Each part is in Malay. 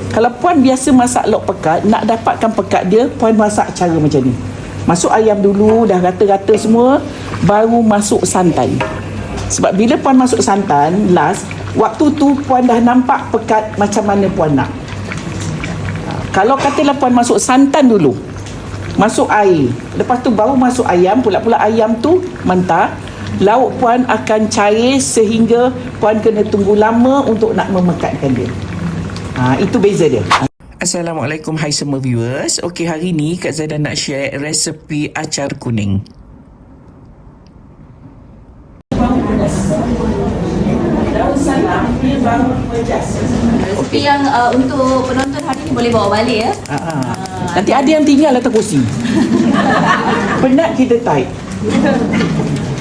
Kalau puan biasa masak lauk pekat, nak dapatkan pekat dia, puan masak cara macam ni. Masuk ayam dulu, dah rata-rata semua, baru masuk santan. Sebab bila puan masuk santan last, waktu tu puan dah nampak pekat macam mana puan nak. Kalau katalah puan masuk santan dulu, masuk air, lepas tu baru masuk ayam, pula-pula ayam tu mentah, lauk puan akan cair sehingga puan kena tunggu lama untuk nak memekatkan dia. Itu beza dia. Assalamualaikum, hai semua viewers. Okey, hari ni Kak Zaidah nak share resepi acar kuning. Daun salam dia baru pejas. Resepi yang untuk penonton hari ni boleh bawa balik ya. Nanti ada yang tinggal atas kursi. Penat kita type.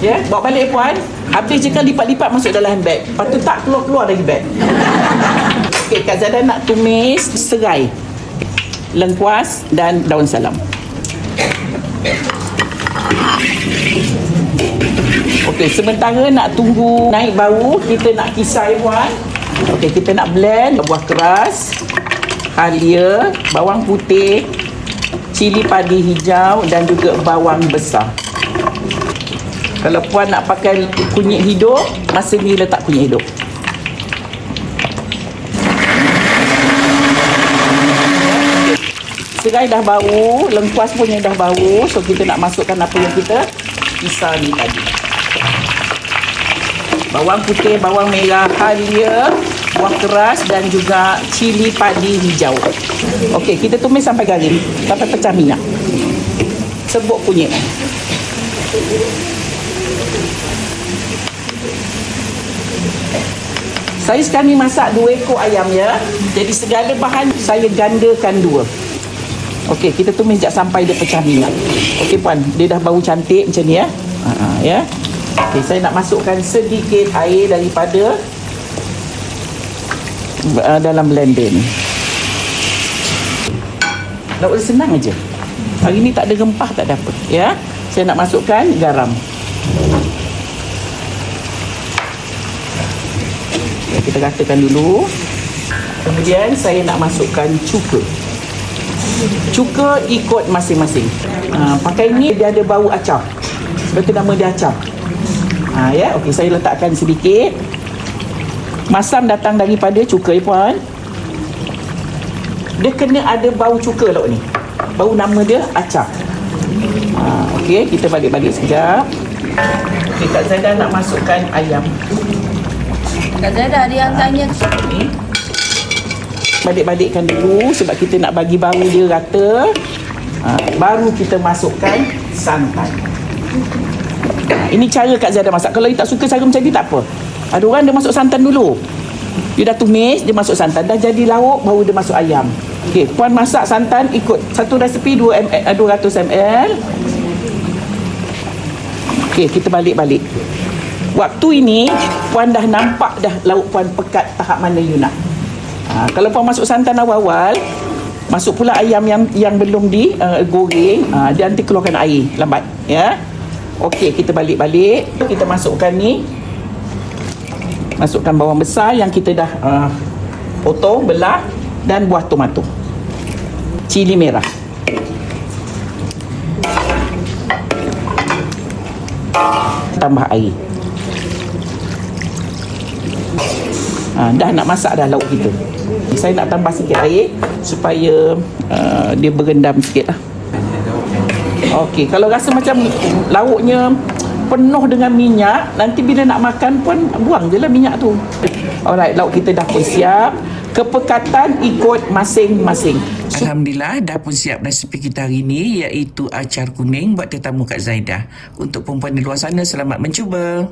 Ya, bawa balik puan. Habis je kan lipat-lipat masuk dalam handbag. Lepas tu tak keluar-keluar dari bag. Okey, Kak Zaidah nak tumis serai, lengkuas dan daun salam. Okey, sementara nak tunggu naik bau, kita nak kisar puan. Okey, kita nak blend buah keras, halia, bawang putih, cili padi hijau dan juga bawang besar. Kalau puan nak pakai kunyit hidup, masa ni letak kunyit hidup. Serai dah bau, lengkuas pun yang dah bau. So kita nak masukkan apa yang kita kisar ni tadi. Bawang putih, bawang merah, halia, buah keras dan juga cili padi hijau. Okey, kita tumis sampai garing, sampai pecah minyak. Sebut kunyit. Saya sekarang ni masak 2 ekor ayam ya. Jadi segala bahan saya gandakan 2. Okey, kita tumis sekejap sampai dia pecah minyak. Okey puan, dia dah bau cantik macam ni ya. Ya. Okey, saya nak masukkan sedikit air daripada dalam blender ni. Lauk dia senang aja. Hari ni tak ada rempah, tak ada apa. Ya. Saya nak masukkan garam. Ya, kita ratakan dulu. Kemudian saya nak masukkan cuka. Cuka ikut masing-masing. Pakai ni dia ada bau acar. Sebab tu nama dia acar. Ya, okey, saya letakkan sedikit. Masam datang daripada cuka ya puan. Dia kena ada bau cuka lauk ni. Bau nama dia acar. Okey, kita balik-balik sekejap. Okey, Kak Zaidah nak masukkan ayam. Kak Zaidah ada yang tanya ni. Balik-balikkan dulu sebab kita nak bagi bau dia rata. Baru kita masukkan santan. Ini cara Kak Zaidah masak. Kalau you tak suka cara macam ni tak apa. Ada orang dia masuk santan dulu. You dah tumis, dia masuk santan. Dah jadi lauk, baru dia masuk ayam. Okey, puan masak santan ikut satu resepi 200 ml. Okey, kita balik-balik. Waktu ini puan dah nampak dah lauk puan pekat tahap mana you nak. Kalau puan masuk santan awal-awal, masuk pula ayam yang belum digoreng, dia nanti keluarkan air lambat ya. Okey, kita balik-balik. Kita masukkan ni. Masukkan bawang besar yang kita dah potong, belah dan buah tomato. Cili merah. Tambah air. Dah nak masak dah lauk kita. Saya nak tambah sikit air supaya dia berendam sikit lah. Okey, kalau rasa macam lauknya penuh dengan minyak, nanti bila nak makan pun buang je lah minyak tu. Alright, lauk kita dah pun siap. Kepekatan ikut masing-masing. Alhamdulillah, dah pun siap resepi kita hari ni, iaitu acar kuning buat tetamu Kak Zaidah. Untuk perempuan di luar sana, selamat mencuba.